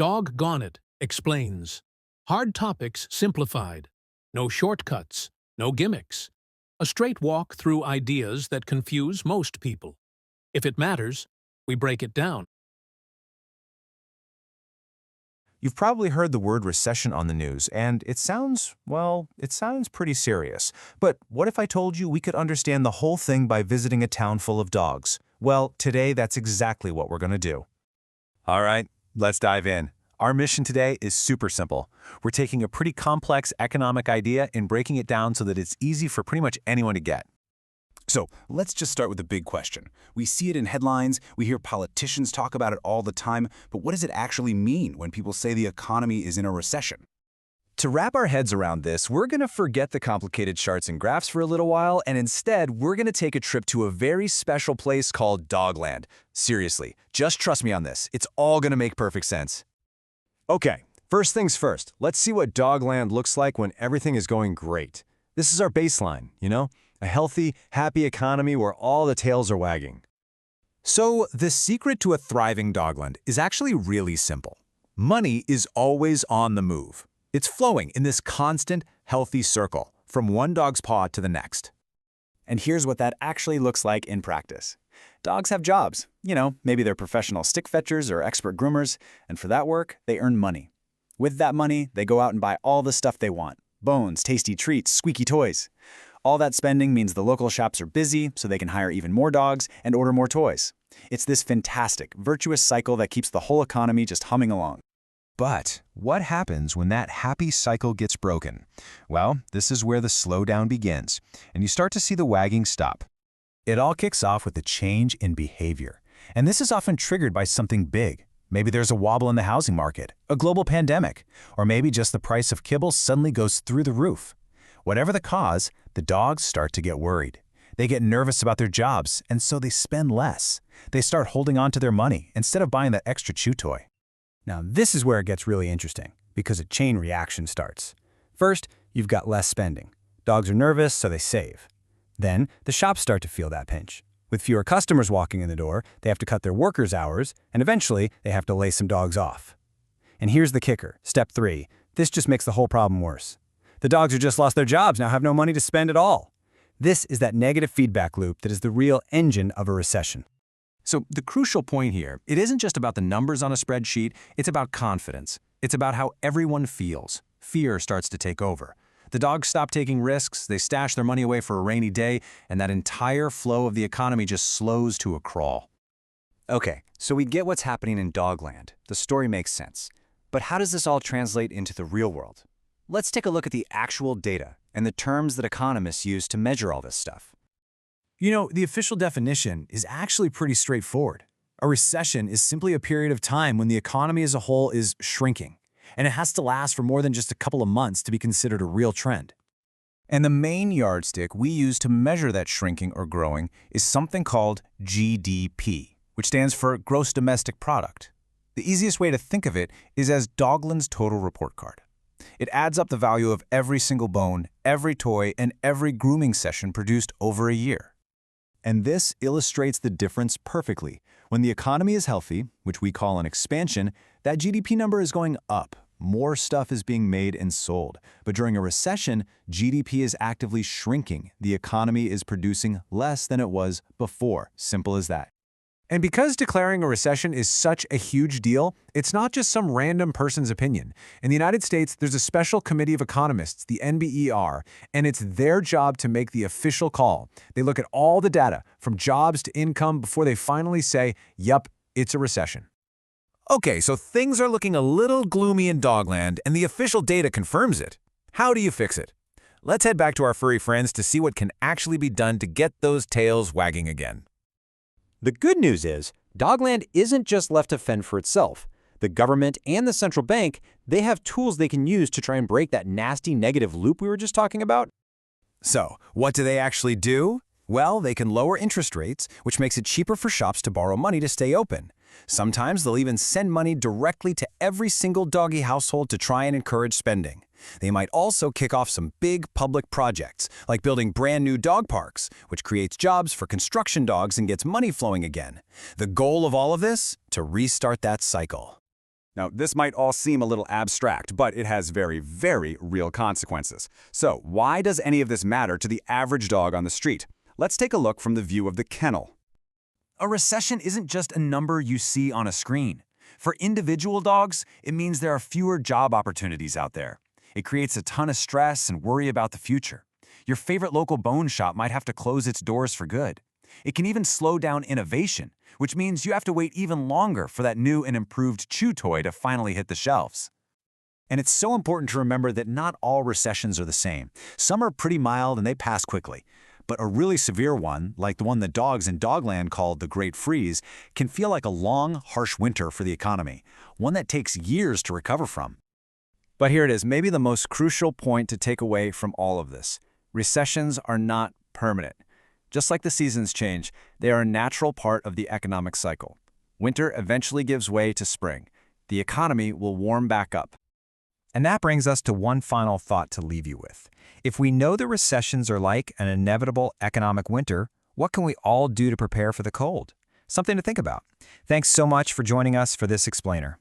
DogGoneIt Explains. Hard topics simplified. No shortcuts, no gimmicks. A straight walk through ideas that confuse most people. If it matters, we break it down. You've probably heard the word recession on the news, and it sounds pretty serious. But what if I told you we could understand the whole thing by visiting a town full of dogs? Well, today that's exactly what we're going to do. All right, let's dive in. Our mission today is super simple. We're taking a pretty complex economic idea and breaking it down so that it's easy for pretty much anyone to get. So let's just start with the big question. We see it in headlines, we hear politicians talk about it all the time, but what does it actually mean when people say the economy is in a recession? To wrap our heads around this, we're going to forget the complicated charts and graphs for a little while, and instead, we're going to take a trip to a very special place called Dogland. Seriously, just trust me on this. It's all going to make perfect sense. Okay, first things first. Let's see what Dogland looks like when everything is going great. This is our baseline, a healthy, happy economy where all the tails are wagging. So, the secret to a thriving Dogland is actually really simple. Money is always on the move. It's flowing in this constant, healthy circle, from one dog's paw to the next. And here's what that actually looks like in practice. Dogs have jobs. Maybe they're professional stick fetchers or expert groomers, and for that work, they earn money. With that money, they go out and buy all the stuff they want. Bones, tasty treats, squeaky toys. All that spending means the local shops are busy, so they can hire even more dogs and order more toys. It's this fantastic, virtuous cycle that keeps the whole economy just humming along. But what happens when that happy cycle gets broken? Well, this is where the slowdown begins, and you start to see the wagging stop. It all kicks off with a change in behavior, and this is often triggered by something big. Maybe there's a wobble in the housing market, a global pandemic, or maybe just the price of kibble suddenly goes through the roof. Whatever the cause, the dogs start to get worried. They get nervous about their jobs, and so they spend less. They start holding on to their money instead of buying that extra chew toy. Now, this is where it gets really interesting, because a chain reaction starts. First, you've got less spending. Dogs are nervous, so they save. Then, the shops start to feel that pinch. With fewer customers walking in the door, they have to cut their workers' hours, and eventually, they have to lay some dogs off. And here's the kicker, step 3. This just makes the whole problem worse. The dogs who just lost their jobs now have no money to spend at all. This is that negative feedback loop that is the real engine of a recession. So the crucial point here, it isn't just about the numbers on a spreadsheet, it's about confidence. It's about how everyone feels. Fear starts to take over. The dogs stop taking risks, they stash their money away for a rainy day, and that entire flow of the economy just slows to a crawl. Okay, so we get what's happening in Dogland. The story makes sense. But how does this all translate into the real world? Let's take a look at the actual data and the terms that economists use to measure all this stuff. The official definition is actually pretty straightforward. A recession is simply a period of time when the economy as a whole is shrinking, and it has to last for more than just a couple of months to be considered a real trend. And the main yardstick we use to measure that shrinking or growing is something called GDP, which stands for Gross Domestic Product. The easiest way to think of it is as Dogland's total report card. It adds up the value of every single bone, every toy, and every grooming session produced over a year. And this illustrates the difference perfectly. When the economy is healthy, which we call an expansion, that GDP number is going up. More stuff is being made and sold. But during a recession, GDP is actively shrinking. The economy is producing less than it was before. Simple as that. And because declaring a recession is such a huge deal, it's not just some random person's opinion. In the United States, there's a special committee of economists, the NBER, and it's their job to make the official call. They look at all the data, from jobs to income, before they finally say, yup, it's a recession. Okay, so things are looking a little gloomy in Dogland, and the official data confirms it. How do you fix it? Let's head back to our furry friends to see what can actually be done to get those tails wagging again. The good news is, Dogland isn't just left to fend for itself. The government and the central bank, they have tools they can use to try and break that nasty negative loop we were just talking about. So, what do they actually do? Well, they can lower interest rates, which makes it cheaper for shops to borrow money to stay open. Sometimes they'll even send money directly to every single doggy household to try and encourage spending. They might also kick off some big public projects, like building brand new dog parks, which creates jobs for construction dogs and gets money flowing again. The goal of all of this? To restart that cycle. Now, this might all seem a little abstract, but it has very, very real consequences. So, why does any of this matter to the average dog on the street? Let's take a look from the view of the kennel. A recession isn't just a number you see on a screen. For individual dogs, it means there are fewer job opportunities out there. It creates a ton of stress and worry about the future. Your favorite local bone shop might have to close its doors for good. It can even slow down innovation, which means you have to wait even longer for that new and improved chew toy to finally hit the shelves. And it's so important to remember that not all recessions are the same. Some are pretty mild and they pass quickly. But a really severe one, like the one the dogs in Dogland called the Great Freeze, can feel like a long, harsh winter for the economy, one that takes years to recover from. But here it is, maybe the most crucial point to take away from all of this. Recessions are not permanent. Just like the seasons change, they are a natural part of the economic cycle. Winter eventually gives way to spring. The economy will warm back up. And that brings us to one final thought to leave you with. If we know that recessions are like an inevitable economic winter, what can we all do to prepare for the cold? Something to think about. Thanks so much for joining us for this explainer.